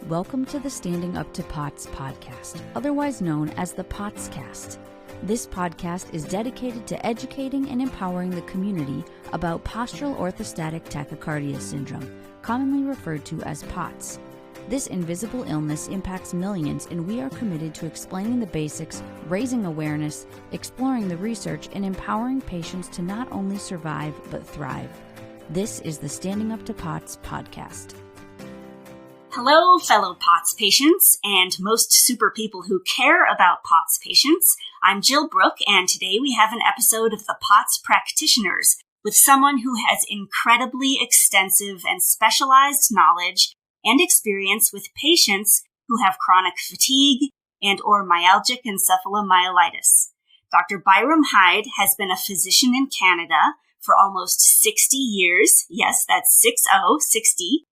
Welcome to the Standing Up to POTS podcast, otherwise known as the POTScast. This podcast is dedicated to educating and empowering the community about postural orthostatic tachycardia syndrome, commonly referred to as POTS. This invisible illness impacts millions, and we are committed to explaining the basics, raising awareness, exploring the research, and empowering patients to not only survive but thrive. This is the Standing Up to POTS podcast. Hello, fellow POTS patients, and most super people who care about POTS patients. I'm Jill Brooke, and today we have an episode of the POTS Practitioners with someone who has incredibly extensive and specialized knowledge and experience with patients who have chronic fatigue and or myalgic encephalomyelitis. Dr. Byram Hyde has been a physician in Canada for almost 60 years. Yes, that's 60,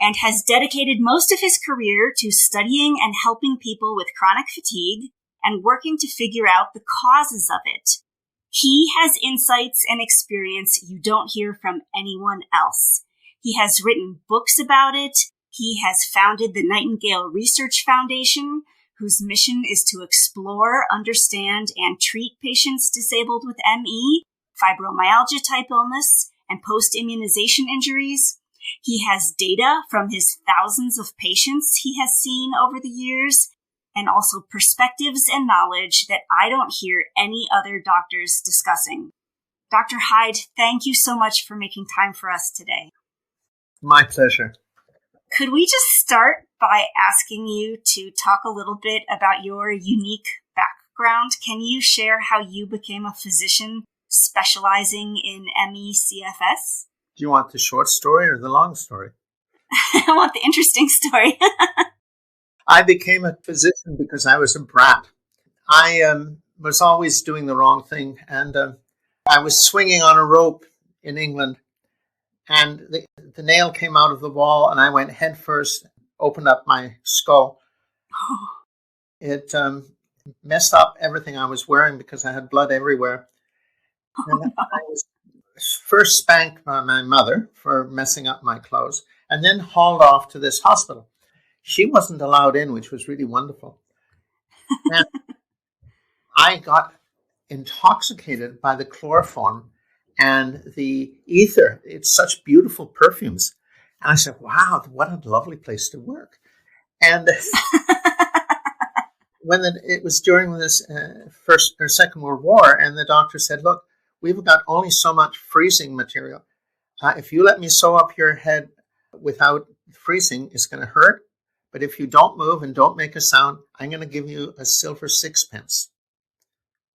and has dedicated most of his career to studying and helping people with chronic fatigue and working to figure out the causes of it. He has insights and experience you don't hear from anyone else. He has written books about it. He has founded the Nightingale Research Foundation, whose mission is to explore, understand, and treat patients disabled with ME, fibromyalgia type illness, and post-immunization injuries. He has data from his thousands of patients he has seen over the years, and also perspectives and knowledge that I don't hear any other doctors discussing. Dr. Hyde, thank you so much for making time for us today. My pleasure. Could we just start by asking you to talk a little bit about your unique background? Can you share how you became a physician specializing in ME/CFS? Do you want the short story or the long story? I want the interesting story. I became a physician because I was a brat. I was always doing the wrong thing, and I was swinging on a rope in England, and the nail came out of the wall, and I went head first, opened up my skull. It messed up everything I was wearing because I had blood everywhere. And I was first spanked by my mother for messing up my clothes, and then hauled off to this hospital. She wasn't allowed in, which was really wonderful. And I got intoxicated by the chloroform and the ether. It's such beautiful perfumes. And I said, wow, what a lovely place to work. And when it was during this First or Second World War, and the doctor said, look, we've got only so much freezing material. If you let me sew up your head without freezing, it's going to hurt. But if you don't move and don't make a sound, I'm going to give you a silver sixpence.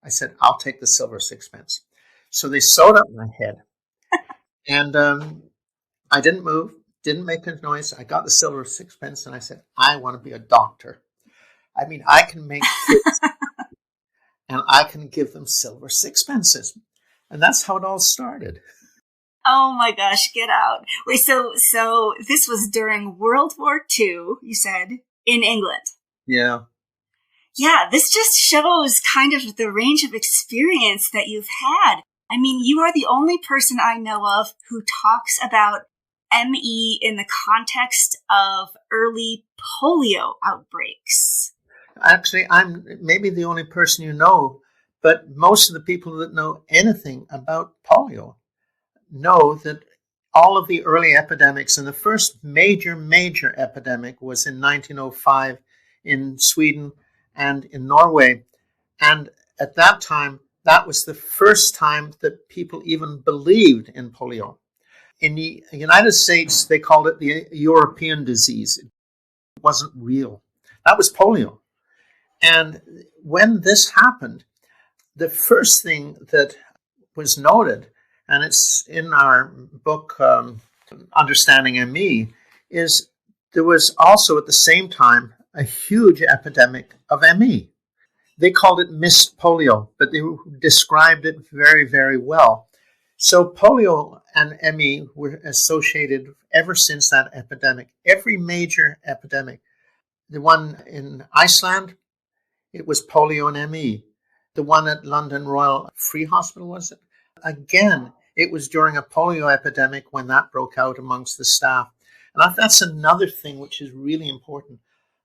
I said, I'll take the silver sixpence. So they sewed up my head. And I didn't move, didn't make a noise. I got the silver sixpence, and I said, I want to be a doctor. I mean, I can make kids, and I can give them silver sixpences. And that's how it all started. Oh my gosh, get out. Wait, so this was during World War II, you said, in England. Yeah. Yeah, this just shows kind of the range of experience that you've had. I mean, you are the only person I know of who talks about ME in the context of early polio outbreaks. Actually, I'm maybe the only person you know, but most of the people that know anything about polio know that all of the early epidemics, and the first major epidemic was in 1905 in Sweden and in Norway. And at that time, that was the first time that people even believed in polio. In the United States, they called it the European disease. It wasn't real. That was polio. And when this happened, the first thing that was noted, and it's in our book, Understanding ME, is there was also at the same time a huge epidemic of ME. They called it missed polio, but they described it very, very well. So polio and ME were associated ever since that epidemic. Every major epidemic, the one in Iceland, it was polio and ME. The one at London Royal Free Hospital, was it? Again, it was during a polio epidemic when that broke out amongst the staff. And that's another thing which is really important.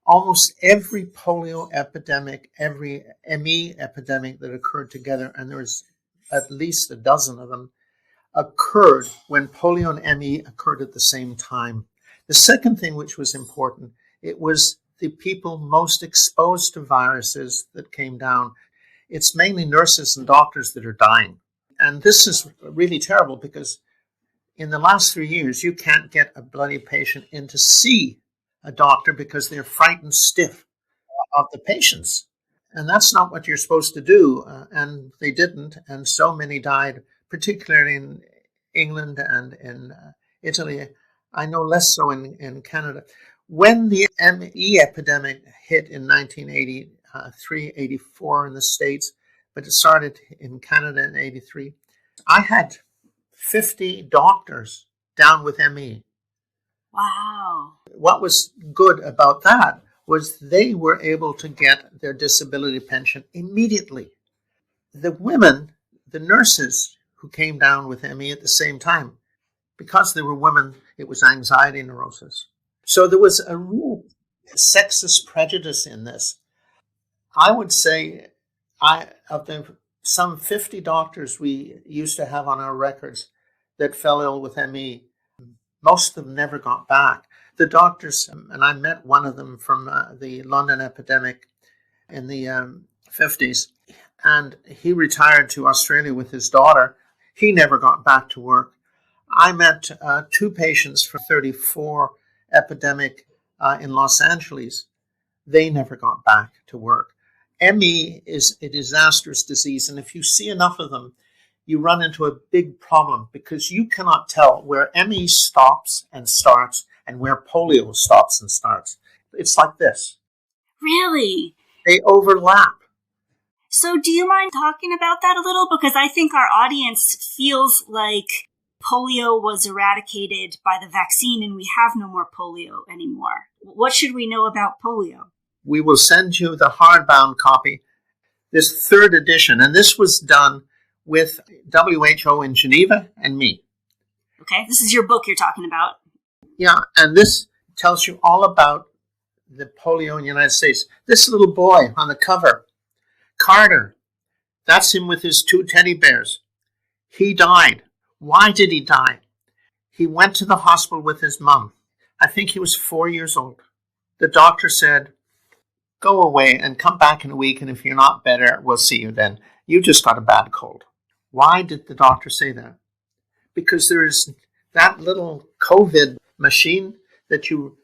Almost every polio epidemic, every ME epidemic that occurred together, and there was at least a dozen of them, occurred when polio and ME occurred at the same time. The second thing which was important, it was the people most exposed to viruses that came down. It's mainly nurses and doctors that are dying. And this is really terrible because in the last 3 years, you can't get a bloody patient in to see a doctor because they're frightened stiff of the patients. And that's not what you're supposed to do. And they didn't. And so many died, particularly in England and in Italy. I know less so in Canada. When the ME epidemic hit in 1983, 84 in the States, but it started in Canada in 83, I had 50 doctors down with ME. Wow. What was good about that was they were able to get their disability pension immediately. The women, the nurses who came down with ME at the same time, because they were women, it was anxiety neurosis. So there was a real sexist prejudice in this. I would say of the some 50 doctors we used to have on our records that fell ill with ME, most of them never got back. The doctors, and I met one of them from the London epidemic in the 50s, and he retired to Australia with his daughter. He never got back to work. I met 2 patients from 34 epidemic in Los Angeles. They never got back to work. ME is a disastrous disease, and if you see enough of them, you run into a big problem because you cannot tell where ME stops and starts and where polio stops and starts. It's like this. Really? They overlap. So do you mind talking about that a little? Because I think our audience feels like polio was eradicated by the vaccine and we have no more polio anymore. What should we know about polio? We will send you the hardbound copy, this 3rd edition, and this was done with WHO in Geneva and me. Okay, this is your book you're talking about. Yeah, and this tells you all about the polio in the United States. This little boy on the cover, Carter, that's him with his 2 teddy bears. He died. Why did he die? He went to the hospital with his mom. I think he was 4 years old. The doctor said, go away and come back in a week, and if you're not better, we'll see you then. You just got a bad cold. Why did the doctor say that? Because there is that little COVID machine that you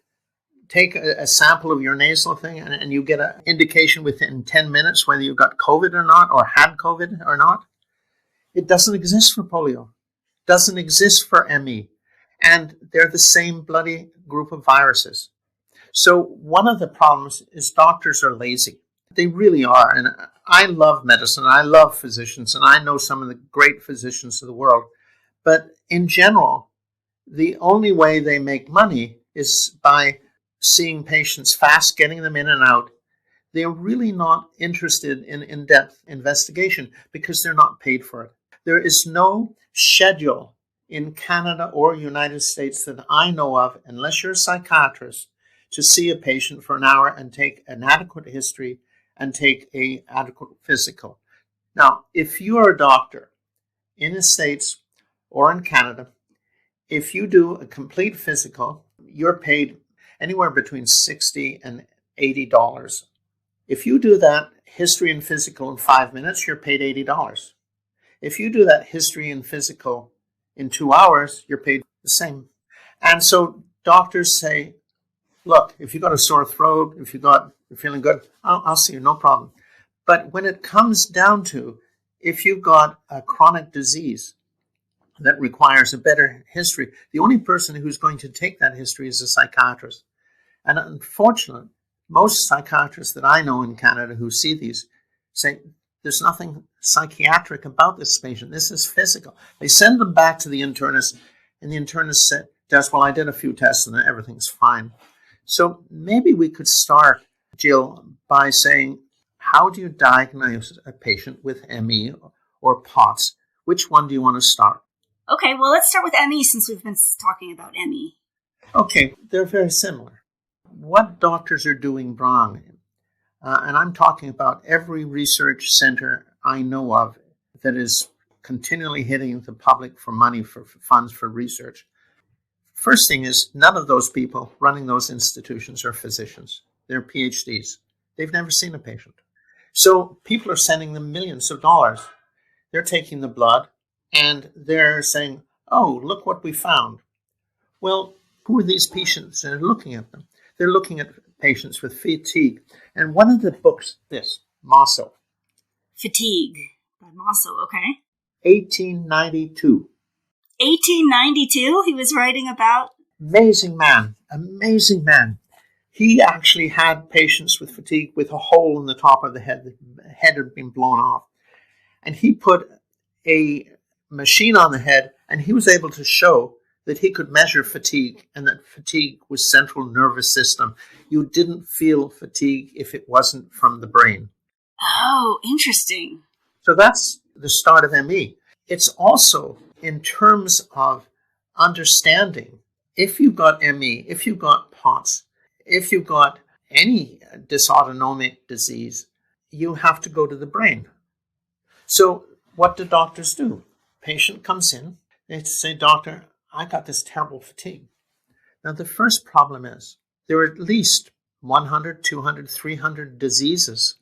take a sample of your nasal thing and you get an indication within 10 minutes whether you got COVID or not, or had COVID or not. It doesn't exist for polio. It doesn't exist for ME. And they're the same bloody group of viruses. So one of the problems is doctors are lazy. They really are. And I love medicine. I love physicians. And I know some of the great physicians of the world. But in general, the only way they make money is by seeing patients fast, getting them in and out. They're really not interested in in-depth investigation because they're not paid for it. There is no schedule in Canada or United States that I know of, unless you're a psychiatrist, to see a patient for an hour and take an adequate history and take an adequate physical. Now, if you are a doctor in the States or in Canada, if you do a complete physical, you're paid anywhere between $60 and $80. If you do that history and physical in 5 minutes, you're paid $80. If you do that history and physical in 2 hours, you're paid the same. And so doctors say, look, if you got a sore throat, if you're feeling good, I'll see you, no problem. But when it comes down to, if you've got a chronic disease that requires a better history, the only person who's going to take that history is a psychiatrist. And unfortunately, most psychiatrists that I know in Canada who see these say, there's nothing psychiatric about this patient. This is physical. They send them back to the internist, and the internist says, well, I did a few tests and everything's fine. So maybe we could start, Jill, by saying, how do you diagnose a patient with ME or POTS? Which one do you want to start? Okay, well, let's start with ME since we've been talking about ME. Okay, they're very similar. What doctors are doing wrong, and I'm talking about every research center I know of that is continually hitting the public for money for funds for research. First thing is, none of those people running those institutions are physicians. They're PhDs. They've never seen a patient. So people are sending them millions of dollars. They're taking the blood and they're saying, oh, look what we found. Well, who are these patients? And they're looking at them. They're looking at patients with fatigue. And one of the books, this, Mosso. Fatigue by Mosso, okay. 1892. 1892, he was writing about? Amazing man. He actually had patients with fatigue with a hole in the top of the head. The head had been blown off. And he put a machine on the head, and he was able to show that he could measure fatigue, and that fatigue was central nervous system. You didn't feel fatigue if it wasn't from the brain. Oh, interesting. So that's the start of ME. It's also in terms of understanding, if you've got ME, if you've got POTS, if you've got any dysautonomic disease, you have to go to the brain. So what do doctors do? Patient comes in, they say, doctor, I got this terrible fatigue. Now, the first problem is there are at least 100, 200, 300 diseases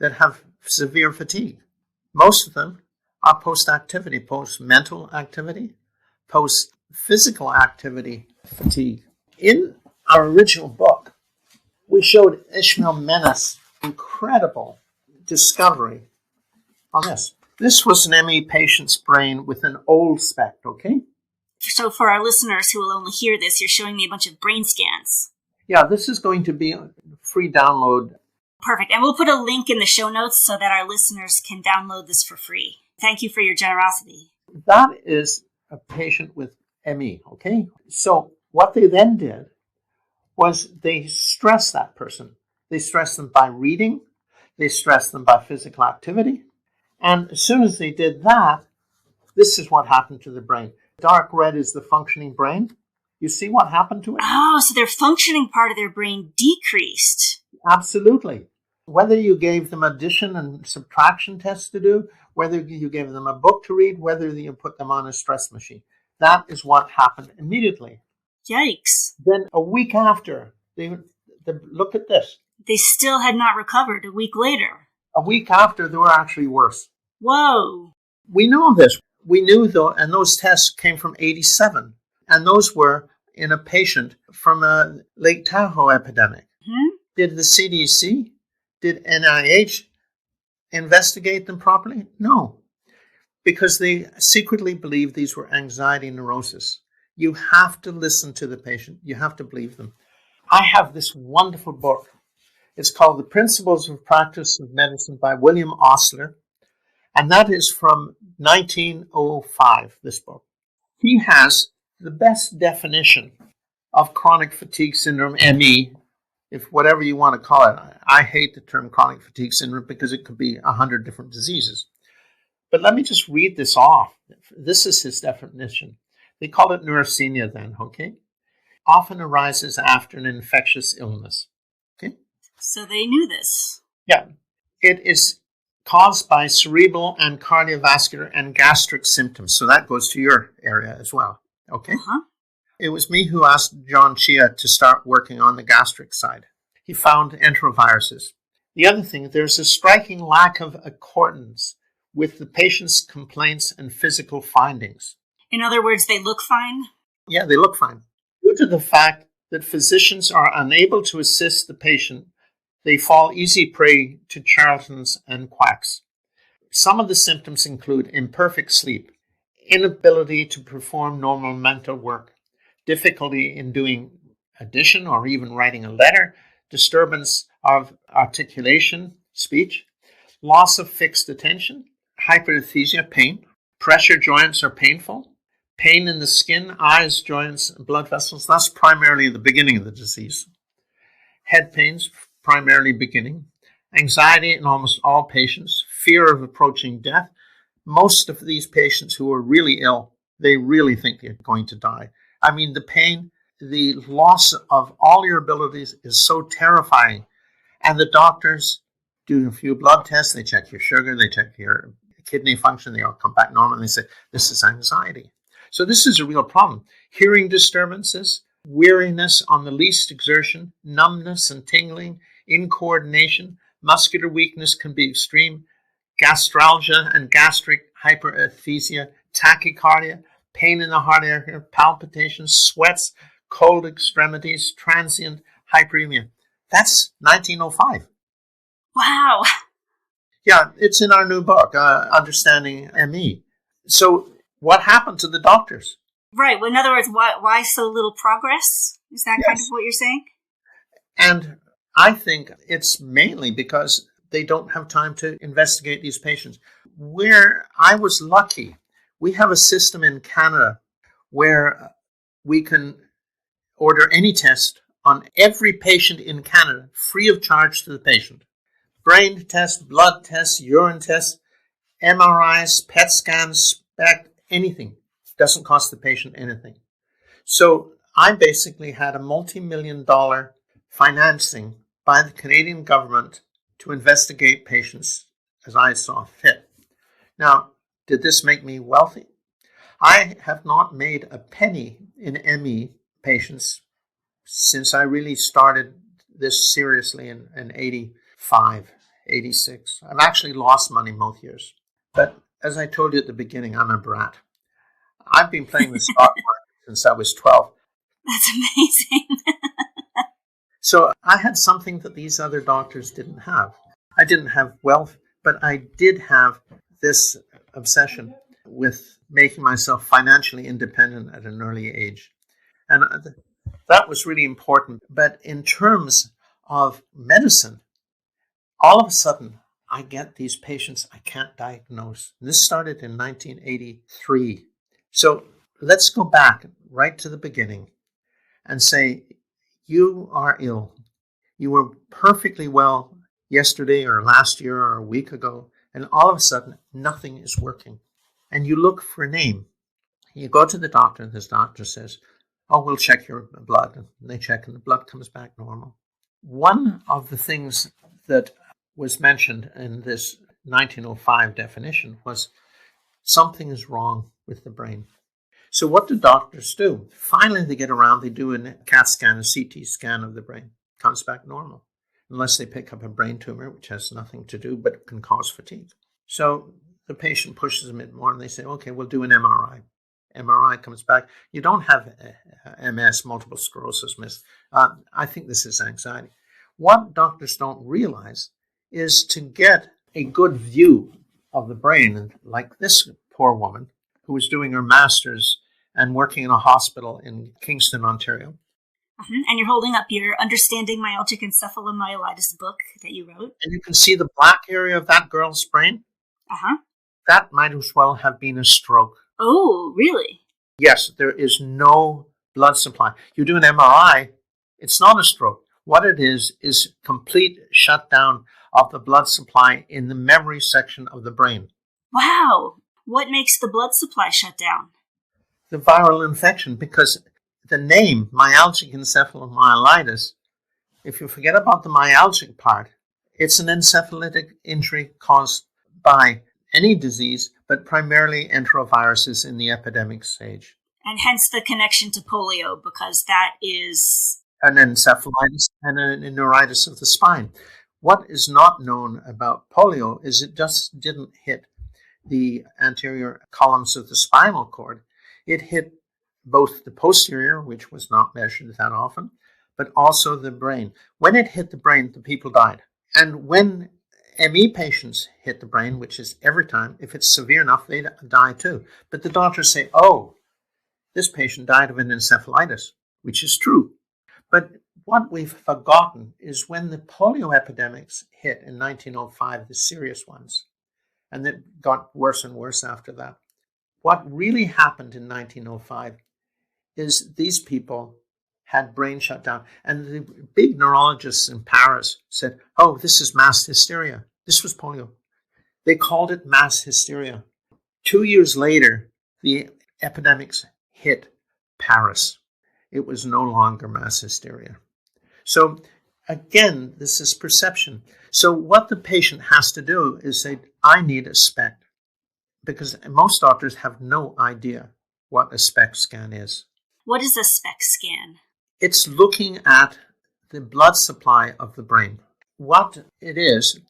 that have severe fatigue. Most of them are post-activity, post-mental activity, post-physical activity fatigue. In our original book, we showed Ishmael Menace's incredible discovery on this. This was an ME patient's brain with an old SPECT, okay? So for our listeners who will only hear this, you're showing me a bunch of brain scans. Yeah, this is going to be a free download. Perfect. And we'll put a link in the show notes so that our listeners can download this for free. Thank you for your generosity. That is a patient with ME, okay? So what they then did was they stressed that person. They stressed them by reading. They stressed them by physical activity. And as soon as they did that, this is what happened to the brain. Dark red is the functioning brain. You see what happened to it? Oh, so their functioning part of their brain decreased. Absolutely. Whether you gave them addition and subtraction tests to do, whether you gave them a book to read, whether you put them on a stress machine. That is what happened immediately. Yikes. Then a week after, they look at this. They still had not recovered a week later. A week after, they were actually worse. Whoa. We know this. We knew, though, and those tests came from 87. And those were in a patient from a Lake Tahoe epidemic. Mm-hmm. Did the CDC, did NIH investigate them properly? No, because they secretly believed these were anxiety neurosis. You have to listen to the patient. You have to believe them. I have this wonderful book. It's called The Principles of Practice of Medicine by William Osler. And that is from 1905, this book. He has the best definition of chronic fatigue syndrome, ME, if whatever you want to call it. I hate the term chronic fatigue syndrome because it could be 100 different diseases. But let me just read this off. This is his definition. They call it neurasthenia then, okay? Often arises after an infectious illness. Okay? So they knew this. Yeah. It is caused by cerebral and cardiovascular and gastric symptoms. So that goes to your area as well. Okay? Uh-huh. It was me who asked John Chia to start working on the gastric side. He found enteroviruses. The other thing, there's a striking lack of accordance with the patient's complaints and physical findings. In other words, they look fine? Yeah, they look fine. Due to the fact that physicians are unable to assist the patient, they fall easy prey to charlatans and quacks. Some of the symptoms include imperfect sleep, inability to perform normal mental work, difficulty in doing addition or even writing a letter, disturbance of articulation, speech, loss of fixed attention, hyperesthesia, pain, pressure joints are painful, pain in the skin, eyes, joints, blood vessels. That's primarily the beginning of the disease. Head pains, primarily beginning. Anxiety in almost all patients. Fear of approaching death. Most of these patients who are really ill, they really think they're going to die. I mean, the pain the loss of all your abilities is so terrifying. And the doctors do a few blood tests, they check your sugar, they check your kidney function, they all come back normal, and they say, this is anxiety. So this is a real problem. Hearing disturbances, weariness on the least exertion, numbness and tingling, incoordination, muscular weakness can be extreme, gastralgia and gastric hyperesthesia, tachycardia, pain in the heart area, palpitations, sweats, cold extremities, transient hyperemia. That's 1905. Wow. Yeah, it's in our new book, Understanding ME. So what happened to the doctors? Right. Well, in other words, why so little progress? Is that kind of what you're saying? And I think it's mainly because they don't have time to investigate these patients. Where I was lucky, we have a system in Canada where we can order any test on every patient in Canada, free of charge to the patient. Brain tests, blood tests, urine tests, MRIs, PET scans, SPECT, anything. Doesn't cost the patient anything. So I basically had a multi-million-dollar financing by the Canadian government to investigate patients as I saw fit. Now, did this make me wealthy? I have not made a penny in ME patients since I really started this seriously in 85, 86. I've actually lost money most years. But as I told you at the beginning, I'm a brat. I've been playing the stock market since I was 12. That's amazing. So I had something that these other doctors didn't have. I didn't have wealth, but I did have this obsession with making myself financially independent at an early age. And that was really important. But in terms of medicine, all of a sudden, I get these patients I can't diagnose. This started in 1983. So let's go back right to the beginning and say, you are ill. You were perfectly well yesterday or last year or a week ago, and all of a sudden, nothing is working. And you look for a name. You go to the doctor, and this doctor says, oh, we'll check your blood. And they check, and the blood comes back normal. One of the things that was mentioned in this 1905 definition was something is wrong with the brain. So what do doctors do? Finally, they get around, they do a CAT scan, a CT scan of the brain. Comes back normal, unless they pick up a brain tumor, which has nothing to do, but can cause fatigue. So the patient pushes them a bit more, and they say, okay, we'll do an MRI. MRI comes back. You don't have MS, multiple sclerosis, miss. I think this is anxiety. What doctors don't realize is to get a good view of the brain, like this poor woman who was doing her master's and working in a hospital in Kingston, Ontario. And you're holding up your Understanding Myalgic Encephalomyelitis book that you wrote. And you can see the black area of that girl's brain. That might as well have been a stroke. Oh, really? Yes, there is no blood supply. You do an MRI, it's not a stroke. What it is complete shutdown of the blood supply in the memory section of the brain. Wow. What makes the blood supply shut down? The viral infection, because the name myalgic encephalomyelitis, if you forget about the myalgic part, it's an encephalitic injury caused by any disease, but primarily enteroviruses in the epidemic stage. And hence the connection to polio, because that is an encephalitis and a neuritis of the spine. What is not known about polio is it just didn't hit the anterior columns of the spinal cord. It hit both the posterior, which was not measured that often, but also the brain. When it hit the brain, the people died. And when ME patients hit the brain, which is every time, if it's severe enough, they die too. But the doctors say, oh, this patient died of an encephalitis, which is true. But what we've forgotten is when the polio epidemics hit in 1905, the serious ones, and it got worse and worse after that. What really happened in 1905 is these people had brain shut down. And the big neurologists in Paris said, oh, this is mass hysteria. This was polio. They called it mass hysteria. 2 years later, the epidemics hit Paris. it was no longer mass hysteria. So again, this is perception. So what the patient has to do is say, I need a SPECT, because most doctors have no idea what a SPECT scan is. What is a SPECT scan? It's looking at the blood supply of the brain. What it is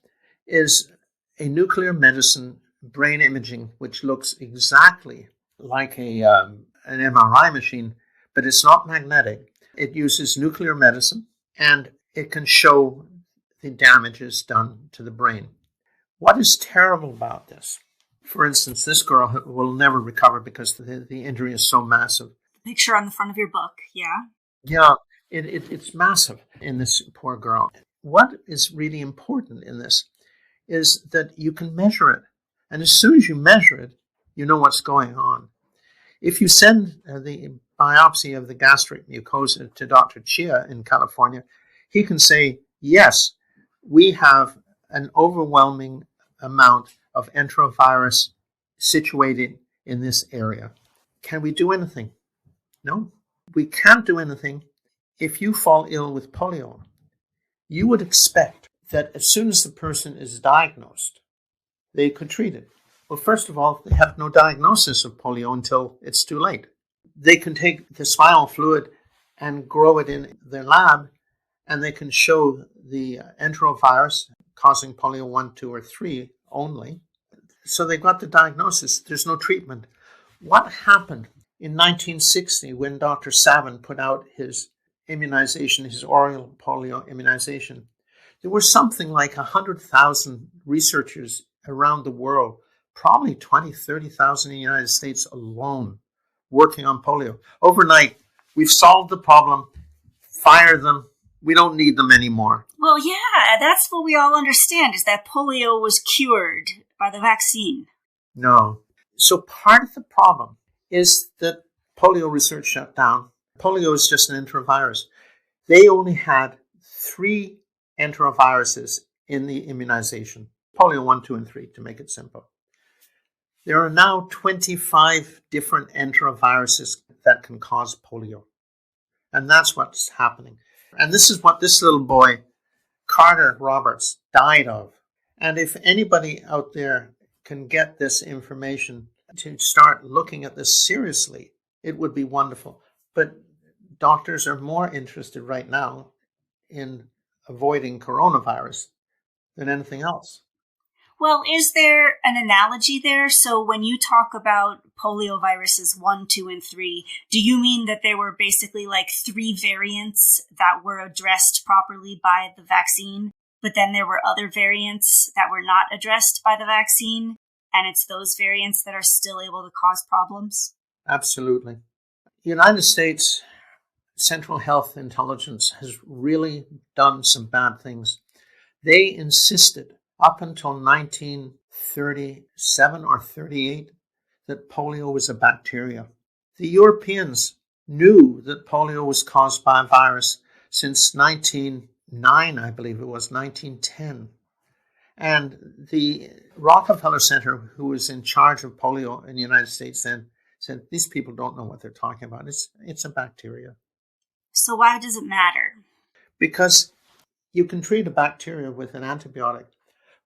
a nuclear medicine brain imaging, which looks exactly like an MRI machine, but it's not magnetic. It uses nuclear medicine, and it can show the damages done to the brain. What is terrible about this? For instance, this girl will never recover because the injury is so massive. The picture on the front of your book, yeah? Yeah, it's massive in this poor girl. What is really important in this is that you can measure it. And as soon as you measure it, you know what's going on. If you send the biopsy of the gastric mucosa to Dr. Chia in California, he can say, yes, we have an overwhelming amount of enterovirus situated in this area. Can we do anything? No, we can't do anything. If you fall ill with polio, you would expect that as soon as the person is diagnosed, they could treat it. Well, first of all, they have no diagnosis of polio until it's too late. They can take the spinal fluid and grow it in their lab, and they can show the enterovirus causing polio 1, 2, or 3 only. So they got the diagnosis. There's no treatment. What happened in 1960 when Dr. Savin put out his immunization, his oral polio immunization? There were something like 100,000 researchers around the world, probably 20, 30,000 in the United States alone, working on polio. Overnight, we've solved the problem, fire them, we don't need them anymore. Well, yeah, that's what we all understand, is that polio was cured by the vaccine. No. So part of the problem is that polio research shut down. Polio is just an enterovirus. They only had 3 enteroviruses in the immunization. Polio 1, 2, and 3, to make it simple. There are now 25 different enteroviruses that can cause polio. And that's what's happening. And this is what this little boy, Carter Roberts, died of. And if anybody out there can get this information to start looking at this seriously, it would be wonderful. But doctors are more interested right now in avoiding coronavirus than anything else. Well, is there an analogy there? So when you talk about polio viruses 1, 2, and 3, do you mean that there were basically like 3 variants that were addressed properly by the vaccine, but then there were other variants that were not addressed by the vaccine, and it's those variants that are still able to cause problems? Absolutely. The United States Central Health Intelligence has really done some bad things. They insisted up until 1937 or 38 that polio was a bacteria. The Europeans knew that polio was caused by a virus since 1909, I believe it was, 1910. And the Rockefeller Center, who was in charge of polio in the United States then, said, these people don't know what they're talking about. It's a bacteria. So why does it matter? Because you can treat a bacteria with an antibiotic.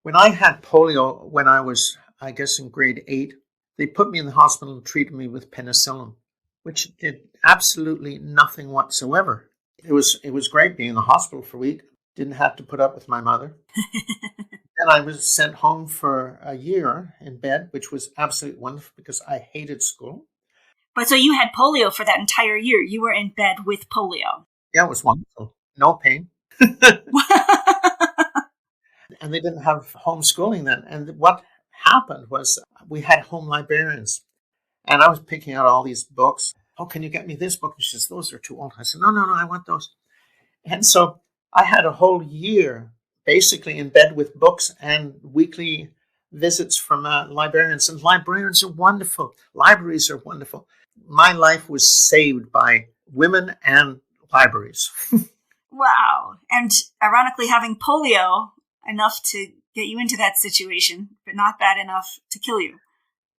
When I had polio, when I was, I guess, in grade 8, they put me in the hospital and treated me with penicillin, which did absolutely nothing whatsoever. It was great being in the hospital for a week. Didn't have to put up with my mother. Then I was sent home for a year in bed, which was absolutely wonderful because I hated school. But so you had polio for that entire year. You were in bed with polio. Yeah, it was wonderful. No pain. And they didn't have homeschooling then. And what happened was we had home librarians. And I was picking out all these books. Oh, can you get me this book? And she says, those are too old. I said, no, I want those. And so I had a whole year basically in bed with books and weekly visits from librarians. And librarians are wonderful. Libraries are wonderful. My life was saved by women and libraries. Wow. And ironically, having polio enough to get you into that situation, but not bad enough to kill you.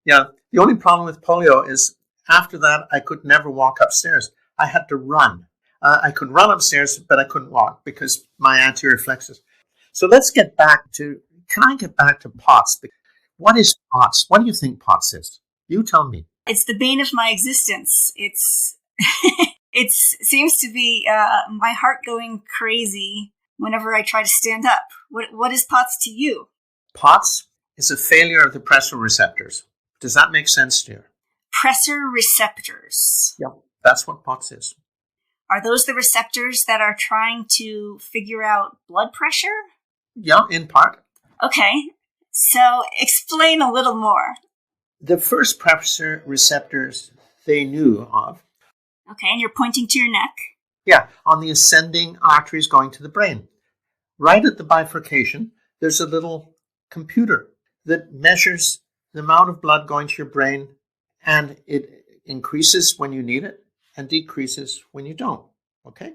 Yeah. The only problem with polio is after that, I could never walk upstairs. I had to run. I could run upstairs, but I couldn't walk because my anterior reflexes. So can I get back to POTS? What is POTS? What do you think POTS is? You tell me. It's the bane of my existence. It seems to be my heart going crazy whenever I try to stand up. What is POTS to you? POTS is a failure of the pressor receptors. Does that make sense to you? Pressor receptors. Yeah, that's what POTS is. Are those the receptors that are trying to figure out blood pressure? Yeah, in part. Okay, so explain a little more. The first pressor receptors they knew of. Okay, and you're pointing to your neck. Yeah, on the ascending arteries going to the brain. Right at the bifurcation, there's a little computer that measures the amount of blood going to your brain, and it increases when you need it and decreases when you don't. Okay?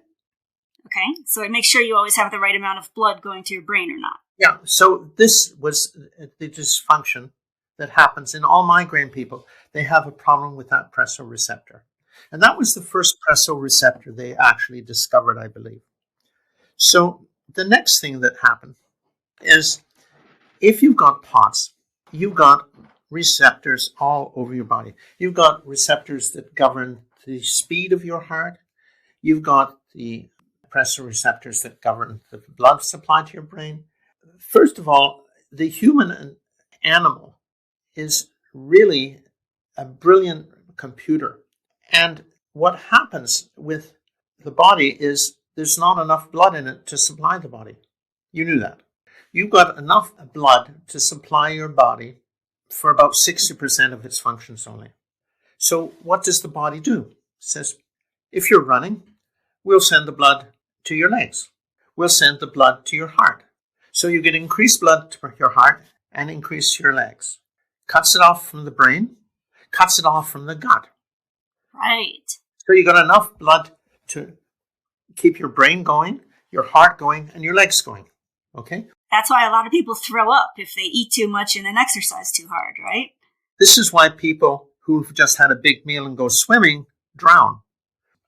Okay, so it makes sure you always have the right amount of blood going to your brain or not. Yeah, so this was the dysfunction that happens in all migraine people. They have a problem with that pressor receptor. And that was the first pressor receptor they actually discovered, I believe. So the next thing that happened is if you've got POTS, you've got receptors all over your body. You've got receptors that govern the speed of your heart. You've got the pressor receptors that govern the blood supply to your brain. First of all, the human animal is really a brilliant computer. And what happens with the body is there's not enough blood in it to supply the body. You knew that. You've got enough blood to supply your body for about 60% of its functions only. So what does the body do? It says, if you're running, we'll send the blood to your legs. We'll send the blood to your heart. So you get increased blood to your heart and increase your legs. Cuts it off from the brain, cuts it off from the gut. Right. So you got enough blood to keep your brain going, your heart going, and your legs going. Okay? That's why a lot of people throw up if they eat too much and then exercise too hard, right? This is why people who've just had a big meal and go swimming drown.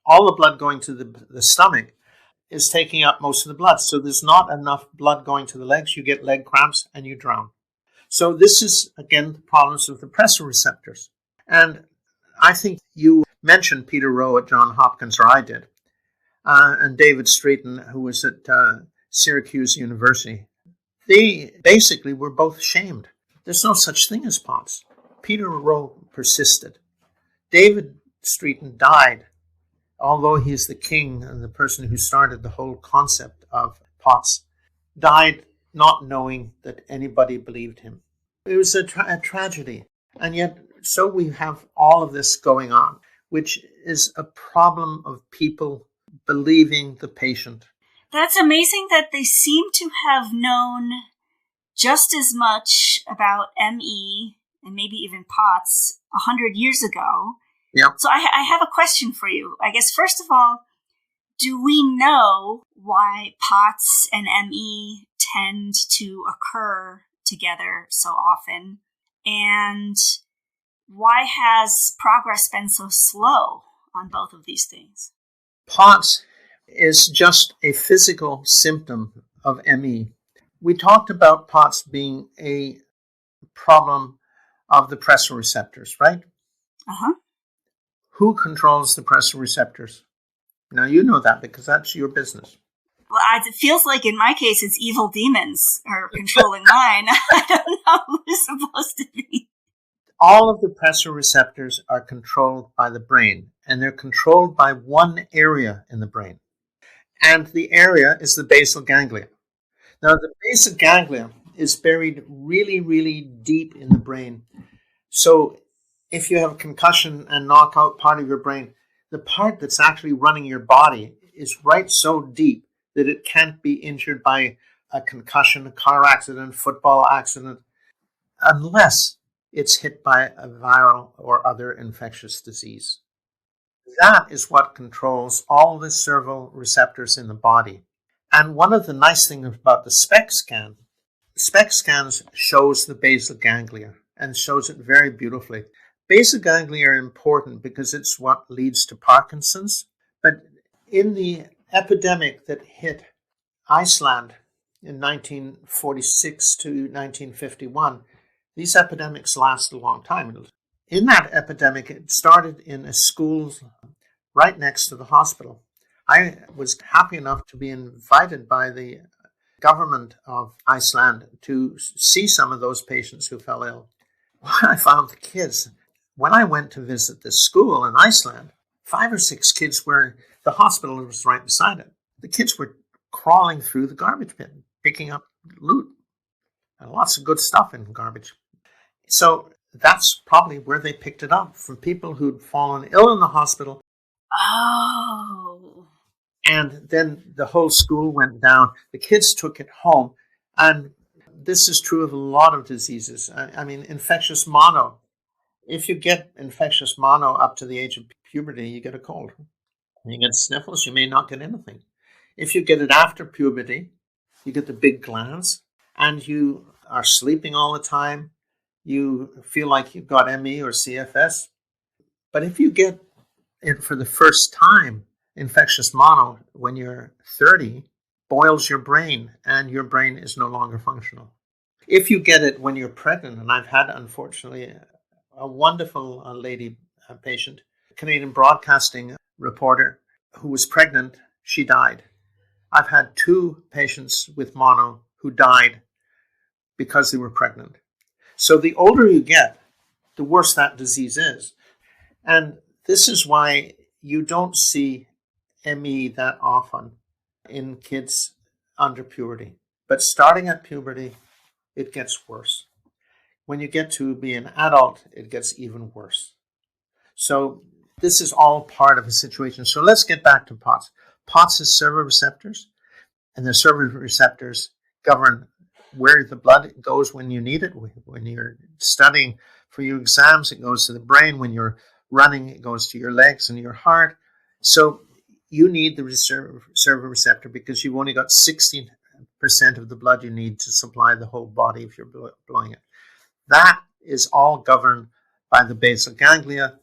All the blood going to the stomach is taking up most of the blood. So there's not enough blood going to the legs. You get leg cramps and you drown. So this is, again, the problems with the pressor receptors. And I think you mentioned Peter Rowe at Johns Hopkins, or I did, and David Streeton, who was at Syracuse University. They basically were both shamed. There's no such thing as POTS. Peter Rowe persisted. David Streeton died, although he's the king and the person who started the whole concept of POTS, died not knowing that anybody believed him. It was a tragedy. And yet, so we have all of this going on, which is a problem of people believing the patient. That's amazing that they seem to have known just as much about ME and maybe even POTS 100 years ago. Yeah. So I have a question for you. I guess, first of all, do we know why POTS and ME tend to occur together so often? And why has progress been so slow on both of these things? POTS is just a physical symptom of ME. We talked about POTS being a problem of the pressor receptors, right? Uh-huh. Who controls the pressor receptors? Now, you know that because that's your business. Well, it feels like in my case, it's evil demons are controlling mine. I don't know who's supposed to be. All of the pressor receptors are controlled by the brain, and they're controlled by one area in the brain. And the area is the basal ganglia. Now, the basal ganglia is buried really, really deep in the brain. So if you have a concussion and knock out part of your brain, the part that's actually running your body is right so deep that it can't be injured by a concussion, a car accident, football accident, unless it's hit by a viral or other infectious disease. That is what controls all the servo receptors in the body. And one of the nice things about the SPECT scans shows the basal ganglia and shows it very beautifully. Basal ganglia are important because it's what leads to Parkinson's, in the epidemic that hit Iceland in 1946 to 1951, these epidemics lasted a long time. In that epidemic, it started in a school right next to the hospital. I was happy enough to be invited by the government of Iceland to see some of those patients who fell ill. I found the kids, when I went to visit this school in Iceland, 5 or 6 kids were, the hospital was right beside it. The kids were crawling through the garbage bin, picking up loot, and lots of good stuff in garbage. So that's probably where they picked it up, from people who'd fallen ill in the hospital. Oh. And then the whole school went down. The kids took it home. And this is true of a lot of diseases. I mean, infectious mono. If you get infectious mono up to the age of puberty, you get a cold. You get sniffles, you may not get anything. If you get it after puberty, you get the big glands, and you are sleeping all the time. You feel like you've got ME or CFS. But if you get it for the first time, infectious mono, when you're 30, boils your brain, and your brain is no longer functional. If you get it when you're pregnant, and I've had, unfortunately, a wonderful lady patient, Canadian broadcasting reporter, who was pregnant, she died. I've had 2 patients with mono who died because they were pregnant. So the older you get, the worse that disease is. And this is why you don't see ME that often in kids under puberty. But starting at puberty, it gets worse. When you get to be an adult, it gets even worse. So this is all part of a situation. So let's get back to POTS. POTS is servo receptors, and the servo receptors govern where the blood goes when you need it. When you're studying for your exams, it goes to the brain. When you're running, it goes to your legs and your heart. So you need the servo receptor because you've only got 60% of the blood you need to supply the whole body if you're blowing it. That is all governed by the basal ganglia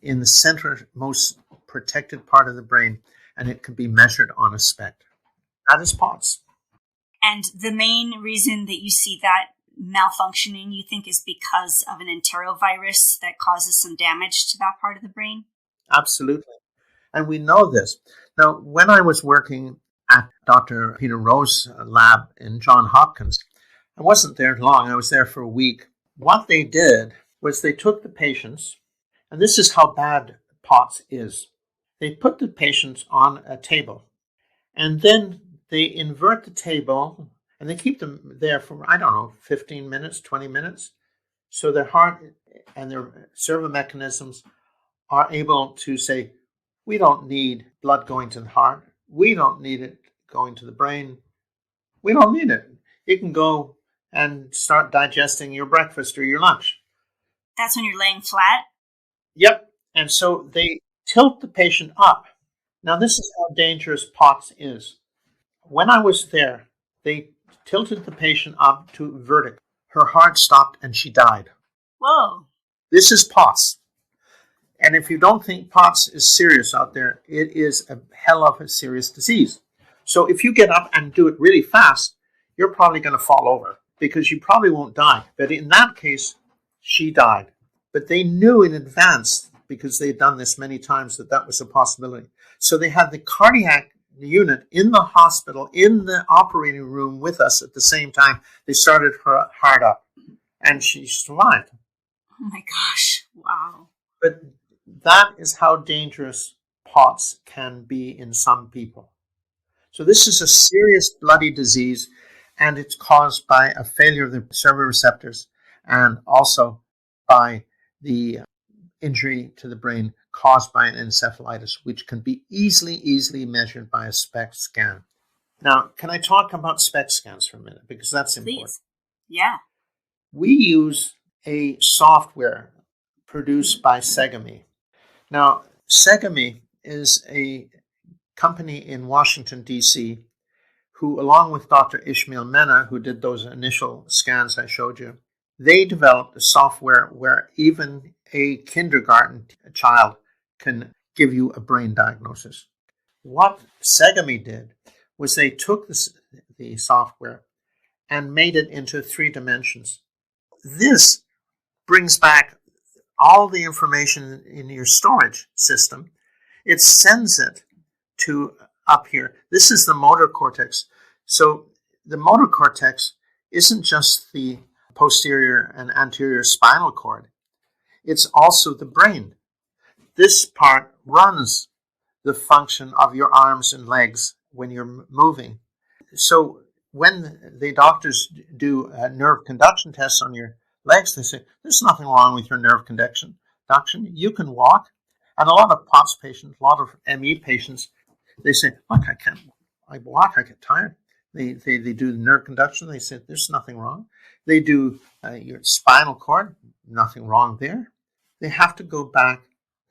in the center, most protected part of the brain, and it can be measured on a SPECT. That is POTS. And the main reason that you see that malfunctioning, you think, is because of an enterovirus that causes some damage to that part of the brain? Absolutely. And we know this. Now, when I was working at Dr. Peter Rowe's lab in Johns Hopkins, I wasn't there long. I was there for a week. What they did was they took the patients, and this is how bad POTS is. They put the patients on a table, and then they invert the table, and they keep them there for, 15 minutes, 20 minutes. So their heart and their servo mechanisms are able to say, we don't need blood going to the heart. We don't need it going to the brain. We don't need it. You can go and start digesting your breakfast or your lunch. That's when you're laying flat? Yep. And so they tilt the patient up. Now, this is how dangerous POTS is. When I was there, they tilted the patient up to vertical. Her heart stopped and she died. Whoa. This is POTS. And if you don't think POTS is serious out there, it is a hell of a serious disease. So if you get up and do it really fast, you're probably going to fall over because you probably won't die. But in that case, she died. But they knew in advance, because they'd done this many times, that that was a possibility. So they had the cardiac unit in the hospital, in the operating room with us at the same time. They started her heart up, and she survived. Oh my gosh. Wow. But that is how dangerous POTS can be in some people. So this is a serious bloody disease, and it's caused by a failure of the servo receptors and also by the injury to the brain caused by an encephalitis, which can be easily measured by a SPECT scan. Now, can I talk about SPECT scans for a minute? Because that's important. Please. Yeah. We use a software produced by Segami. Now, Segami is a company in Washington, D.C., who, along with Dr. Ishmael Mena, who did those initial scans I showed you, they developed a software where even a kindergarten child can give you a brain diagnosis. What Segami did was they took the software and made it into 3 dimensions. This brings back all the information in your storage system. It sends it to up here. This is the motor cortex. So the motor cortex isn't just the posterior and anterior spinal cord. It's also the brain. This part runs the function of your arms and legs when you're moving. So when the doctors do nerve conduction tests on your legs, they say, there's nothing wrong with your nerve conduction. You can walk. And a lot of POTS patients, a lot of ME patients, they say, look, I walk, I get tired. They do the nerve conduction. They say, there's nothing wrong. They do your spinal cord, nothing wrong there. They have to go back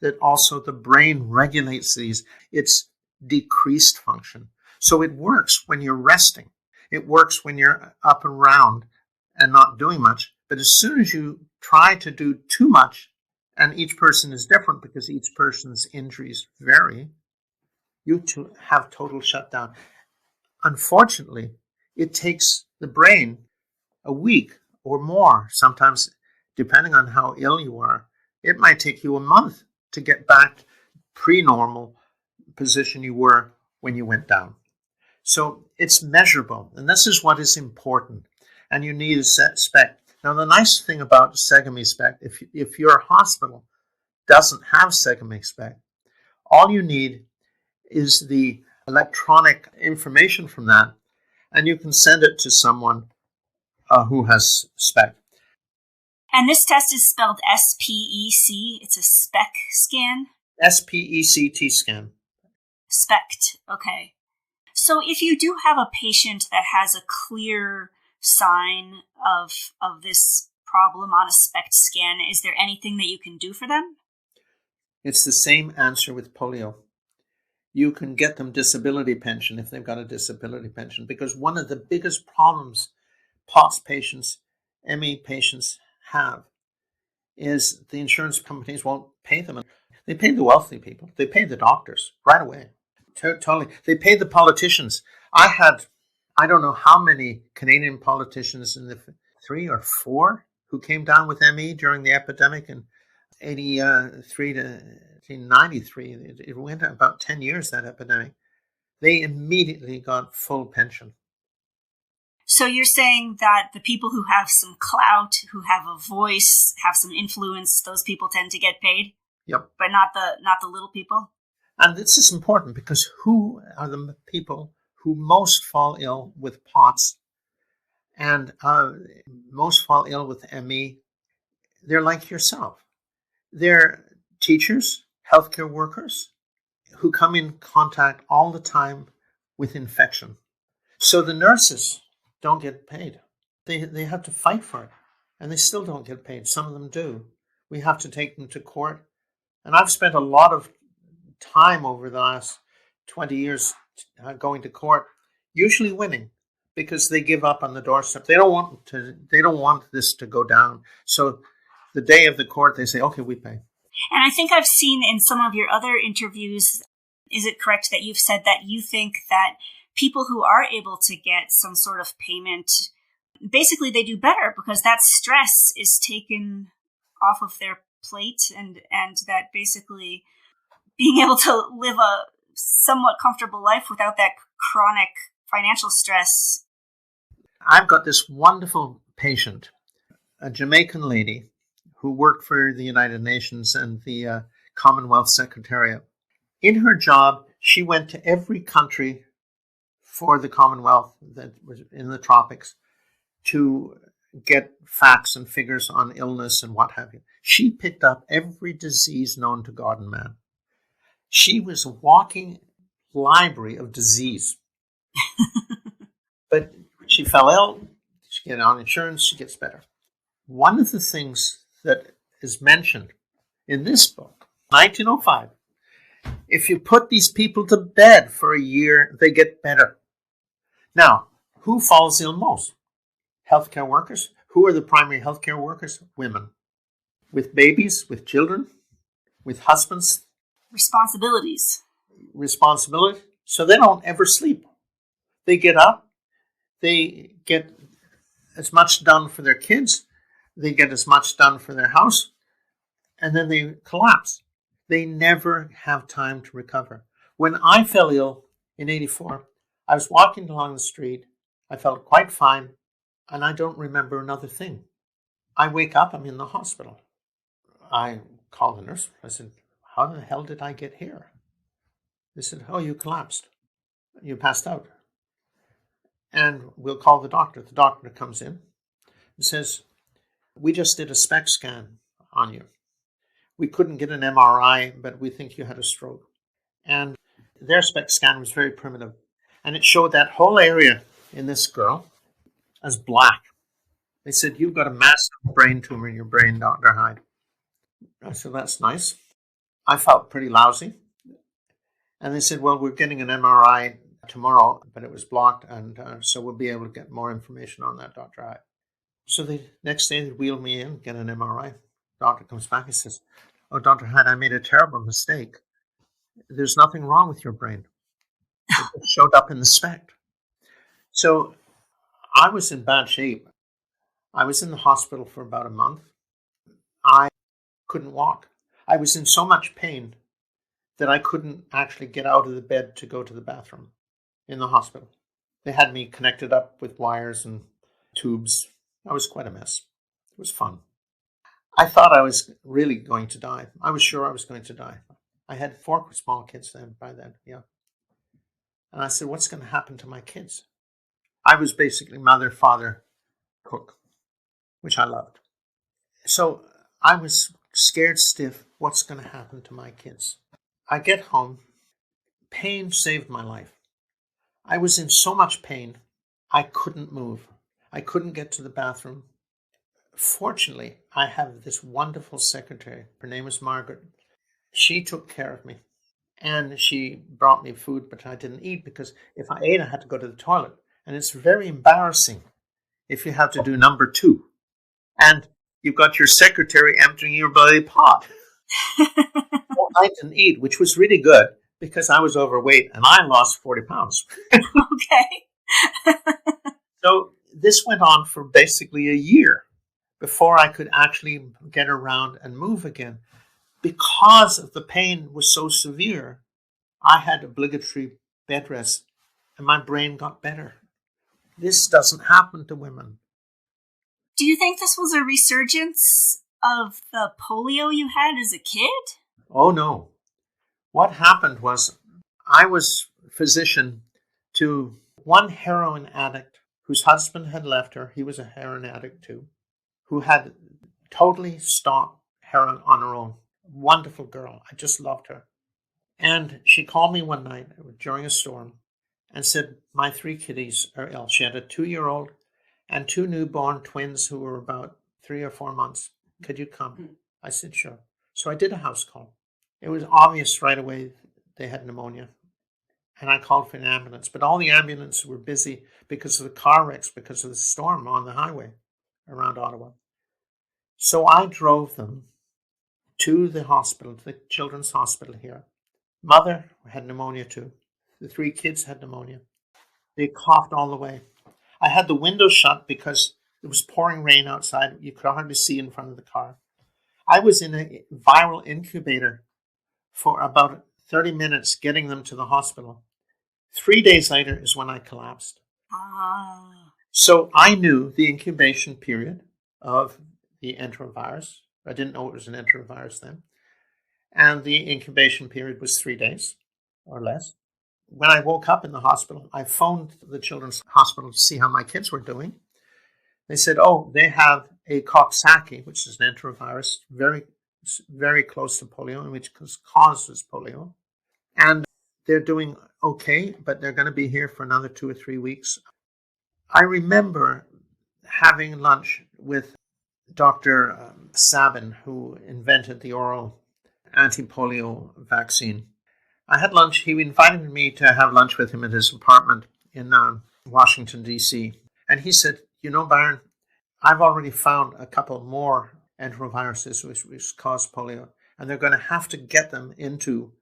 that also the brain regulates these. It's decreased function. So it works when you're resting. It works when you're up and round and not doing much. But as soon as you try to do too much, and each person is different because each person's injuries vary, you have total shutdown. Unfortunately, it takes the brain a week or more, sometimes depending on how ill you are. It might take you a month to get back pre-normal position you were when you went down. So it's measurable, and this is what is important. And you need a SPECT. Now, the nice thing about Segami SPECT, if your hospital doesn't have Segami SPECT, all you need is the electronic information from that, and you can send it to someone who has SPECT. And this test is spelled SPEC. It's a SPECT scan? SPECT scan. SPECT, okay. So if you do have a patient that has a clear sign of this problem on a SPECT scan, is there anything that you can do for them? It's the same answer with polio. You can get them disability pension if they've got a disability pension, because one of the biggest problems POTS patients, ME patients have is the insurance companies won't pay them. They pay the wealthy people. They pay the doctors right away. Totally. They pay the politicians. I don't know how many Canadian politicians in the 3 or 4 who came down with ME during the epidemic in 83 to 1993. It went about 10 years, that epidemic. They immediately got full pension. So you're saying that the people who have some clout, who have a voice, have some influence, those people tend to get paid? Yep. But not the little people? And this is important because who are the people who most fall ill with POTS and most fall ill with ME? They're like yourself. They're teachers, healthcare workers who come in contact all the time with infection. So the nurses don't get paid. They have to fight for it, and they still don't get paid. Some of them do. We have to take them to court. And I've spent a lot of time over the last 20 years going to court, usually winning, because they give up on the doorstep. They don't want this to go down. So the day of the court, they say, okay, we pay. And I think I've seen in some of your other interviews, is it correct that you've said that you think that people who are able to get some sort of payment, basically they do better because that stress is taken off of their plate, and that basically being able to live a somewhat comfortable life without that chronic financial stress. I've got this wonderful patient, a Jamaican lady who worked for the United Nations and the Commonwealth Secretariat. In her job, she went to every country for the Commonwealth that was in the tropics to get facts and figures on illness and what have you. She picked up every disease known to God and man. She was a walking library of disease. But she fell ill, she gets on insurance, she gets better. One of the things that is mentioned in this book, 1905, if you put these people to bed for a year, they get better. Now, who falls ill most? Healthcare workers. Who are the primary healthcare workers? Women. With babies, with children, with husbands. Responsibilities. responsibility, so they don't ever sleep. They get up, they get as much done for their kids, they get as much done for their house, and then they collapse. They never have time to recover. When I fell ill in 84, I was walking along the street, I felt quite fine, and I don't remember another thing. I wake up, I'm in the hospital. I called the nurse. I said, how the hell did I get here? They said, oh, you collapsed. You passed out. And we'll call the doctor. The doctor comes in and says, we just did a SPECT scan on you. We couldn't get an MRI, but we think you had a stroke. And their SPECT scan was very primitive. And it showed that whole area in this girl as black. They said, you've got a massive brain tumor in your brain, Dr. Hyde. I said, that's nice. I felt pretty lousy. And they said, well, we're getting an MRI tomorrow, but it was blocked. And so we'll be able to get more information on that, Dr. Hyde. So the next day they wheeled me in, get an MRI. Doctor comes back and says, oh, Dr. Hyde, I made a terrible mistake. There's nothing wrong with your brain. It showed up in the SPECT. So I was in bad shape. I was in the hospital for about a month. I couldn't walk. I was in so much pain that I couldn't actually get out of the bed to go to the bathroom in the hospital. They had me connected up with wires and tubes. I was quite a mess. It was fun. I thought I was really going to die. I was sure I was going to die. I had 4 small kids by then, yeah. And I said, what's going to happen to my kids? I was basically mother, father, cook, which I loved. So I was scared stiff. What's going to happen to my kids? I get home. Pain saved my life. I was in so much pain, I couldn't move. I couldn't get to the bathroom. Fortunately, I have this wonderful secretary. Her name is Margaret. She took care of me. And she brought me food, but I didn't eat because if I ate, I had to go to the toilet. And it's very embarrassing if you have to do number 2. And you've got your secretary emptying your bloody pot. Well, I didn't eat, which was really good because I was overweight and I lost 40 pounds. Okay. So this went on for basically a year before I could actually get around and move again. Because of the pain was so severe, I had obligatory bed rest and my brain got better. This doesn't happen to women. Do you think this was a resurgence of the polio you had as a kid? Oh, no. What happened was I was physician to one heroin addict whose husband had left her. He was a heroin addict too, who had totally stopped heroin on her own. Wonderful girl. I just loved her. And she called me one night during a storm and said, my 3 kiddies are ill. She had a 2-year-old and 2 newborn twins who were about 3 or 4 months. Could you come? I said, sure. So I did a house call. It was obvious right away they had pneumonia. And I called for an ambulance. But all the ambulances were busy because of the car wrecks, because of the storm on the highway around Ottawa. So I drove them to the hospital, to the children's hospital here. Mother had pneumonia too. The 3 kids had pneumonia. They coughed all the way. I had the window shut because it was pouring rain outside. You could hardly see in front of the car. I was in a viral incubator for about 30 minutes getting them to the hospital. 3 days later is when I collapsed. So I knew the incubation period of the enterovirus. I didn't know it was an enterovirus then. And the incubation period was 3 days or less. When I woke up in the hospital, I phoned the children's hospital to see how my kids were doing. They said, oh, they have a Coxsackie, which is an enterovirus, very, very close to polio, and which causes polio. And they're doing okay, but they're going to be here for another 2 or 3 weeks. I remember having lunch with Dr. Sabin, who invented the oral anti-polio vaccine. I had lunch. He invited me to have lunch with him at his apartment in Washington, D.C. And he said, you know, Byron, I've already found a couple more enteroviruses which cause polio, and they're going to have to get them into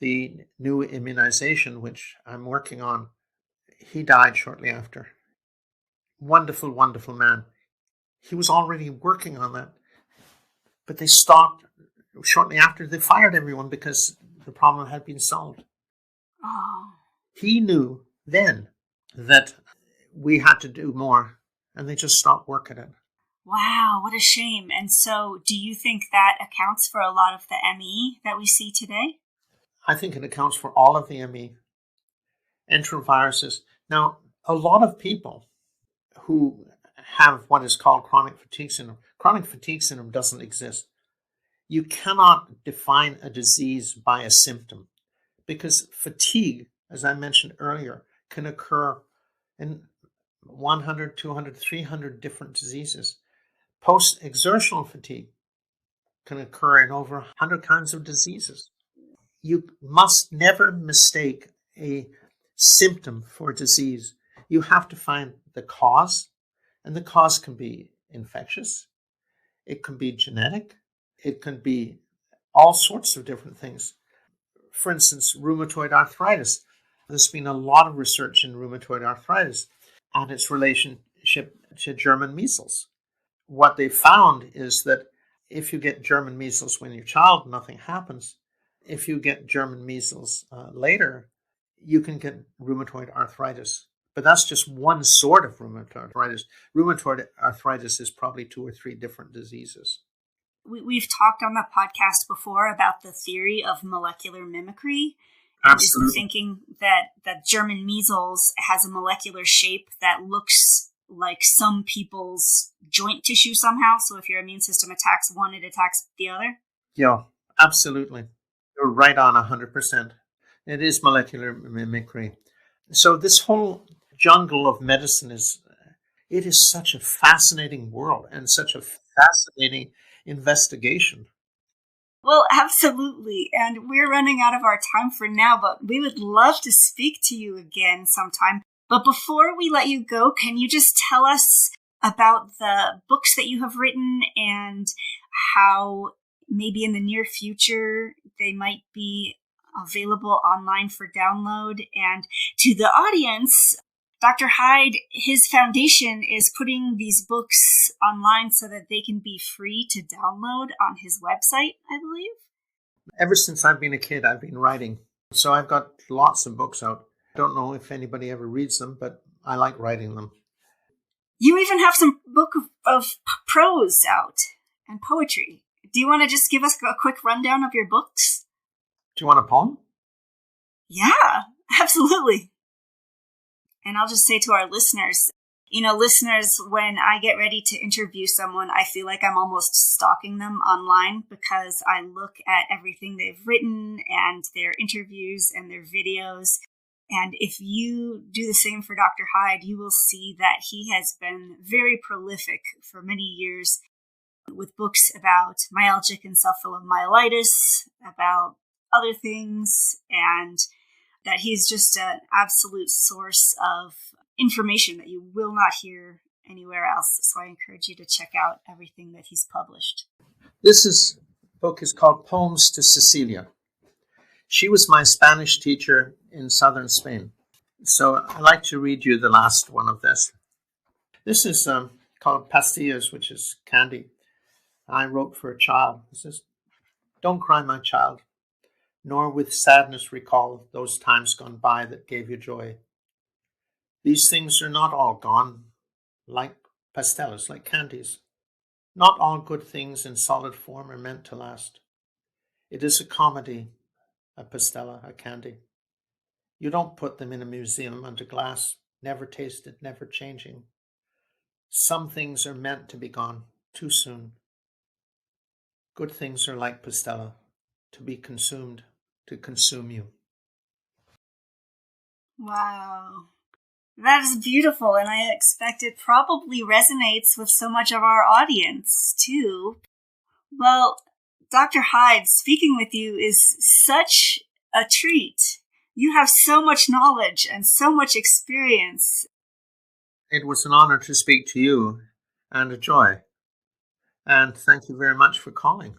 the new immunization, which I'm working on, he died shortly after. Wonderful, wonderful man. He was already working on that, but they stopped shortly after. They fired everyone because the problem had been solved. Oh. He knew then that we had to do more, and they just stopped working it. Wow, what a shame. And so do you think that accounts for a lot of the ME that we see today? I think it accounts for all of the ME. Enteroviruses. Now, a lot of people who have what is called chronic fatigue syndrome. Chronic fatigue syndrome doesn't exist. You cannot define a disease by a symptom because fatigue, as I mentioned earlier, can occur in 100, 200, 300 different diseases. Post-exertional fatigue can occur in over 100 kinds of diseases. You must never mistake a symptom for a disease. You have to find the cause, and the cause can be infectious, it can be genetic, it can be all sorts of different things. For instance, rheumatoid arthritis. There's been a lot of research in rheumatoid arthritis and its relationship to German measles. What they found is that if you get German measles when you're a child, nothing happens. If you get German measles later, you can get rheumatoid arthritis. But that's just one sort of rheumatoid arthritis. Rheumatoid arthritis is probably 2 or 3 different diseases. We've talked on the podcast before about the theory of molecular mimicry. Absolutely. Is thinking that German measles has a molecular shape that looks like some people's joint tissue somehow. So if your immune system attacks one, it attacks the other? Yeah, absolutely. You're right on 100%. It is molecular mimicry. So this whole jungle of medicine is such a fascinating world and such a fascinating investigation. Well, absolutely. And we're running out of our time for now, but we would love to speak to you again sometime. But before we let you go, can you just tell us about the books that you have written and how maybe in the near future they might be available online for download? And to the audience, Dr. Hyde, his foundation is putting these books online so that they can be free to download on his website, I believe. Ever since I've been a kid, I've been writing. So I've got lots of books out. I don't know if anybody ever reads them, but I like writing them. You even have some book of prose out and poetry. Do you want to just give us a quick rundown of your books? Do you want a poem? Yeah, absolutely. And I'll just say to our listeners, when I get ready to interview someone, I feel like I'm almost stalking them online because I look at everything they've written and their interviews and their videos. And if you do the same for Dr. Hyde, you will see that he has been very prolific for many years with books about myalgic encephalomyelitis, about other things, and that he's just an absolute source of information that you will not hear anywhere else. So I encourage you to check out everything that he's published. This book is called Poems to Cecilia. She was my Spanish teacher in southern Spain. So I'd like to read you the last one of this. This is called Pastillas, which is candy. I wrote for a child. It says, "Don't cry, my child, nor with sadness recall those times gone by that gave you joy. These things are not all gone, like pastillas, like candies. Not all good things in solid form are meant to last. It is a comedy, a pastilla, a candy. You don't put them in a museum under glass, never tasted, never changing. Some things are meant to be gone too soon. Good things are like pastilla, to be consumed, to consume you." Wow. That is beautiful, and I expect it probably resonates with so much of our audience, too. Well, Dr. Hyde, speaking with you is such a treat. You have so much knowledge and so much experience. It was an honor to speak to you and a joy. And thank you very much for calling.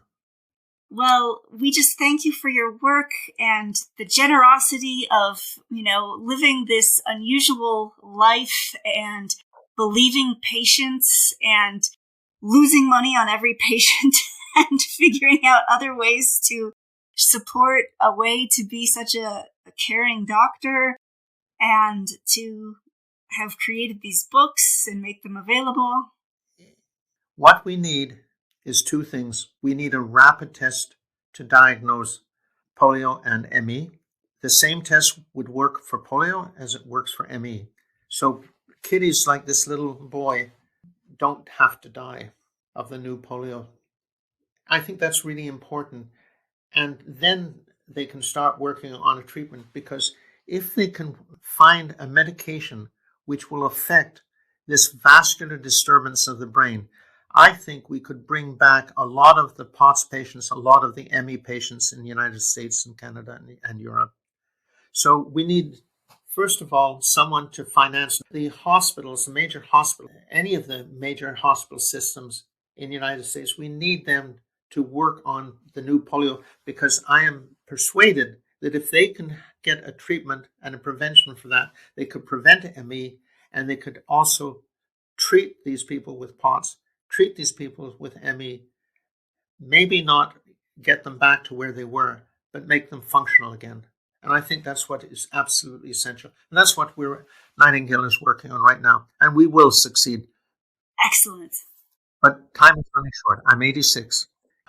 Well, we just thank you for your work and the generosity of, living this unusual life and believing patients and losing money on every patient and figuring out other ways to support a way to be such a caring doctor and to have created these books and make them available. What we need is two things. We need a rapid test to diagnose polio and ME. The same test would work for polio as it works for ME. So kiddies like this little boy don't have to die of the new polio. I think that's really important. And then they can start working on a treatment, because if they can find a medication which will affect this vascular disturbance of the brain, I think we could bring back a lot of the POTS patients, a lot of the ME patients in the United States and Canada and Europe. So we need, first of all, someone to finance the hospitals, the major hospitals, any of the major hospital systems in the United States. We need them to work on the new polio, because I am persuaded that if they can get a treatment and a prevention for that, they could prevent ME, and they could also treat these people with POTS, treat these people with ME, maybe not get them back to where they were, but make them functional again. And I think that's what is absolutely essential. And that's what Nightingale is working on right now. And we will succeed. Excellent. But time is running short. I'm 86.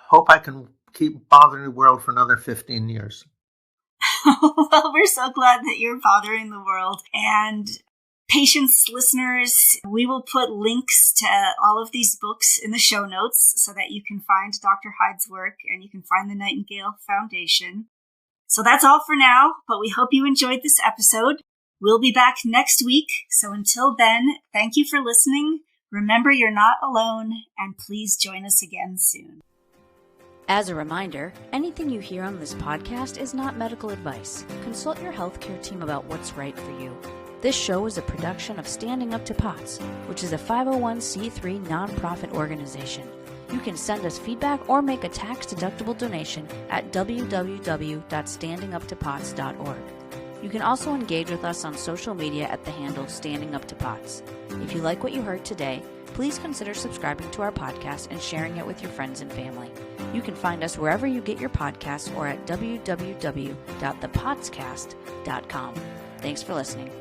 Hope I can keep bothering the world for another 15 years. Well, we're so glad that you're bothering the world. And patients, listeners, we will put links to all of these books in the show notes so that you can find Dr. Hyde's work and you can find the Nightingale Foundation. So that's all for now, but we hope you enjoyed this episode. We'll be back next week. So until then, thank you for listening. Remember, you're not alone, and please join us again soon. As a reminder, anything you hear on this podcast is not medical advice. Consult your healthcare team about what's right for you. This show is a production of Standing Up to POTS, which is a 501c3 nonprofit organization. You can send us feedback or make a tax-deductible donation at www.standinguptopots.org. You can also engage with us on social media at the handle Standing Up to POTS. If you like what you heard today, please consider subscribing to our podcast and sharing it with your friends and family. You can find us wherever you get your podcasts or at www.thepotscast.com. Thanks for listening.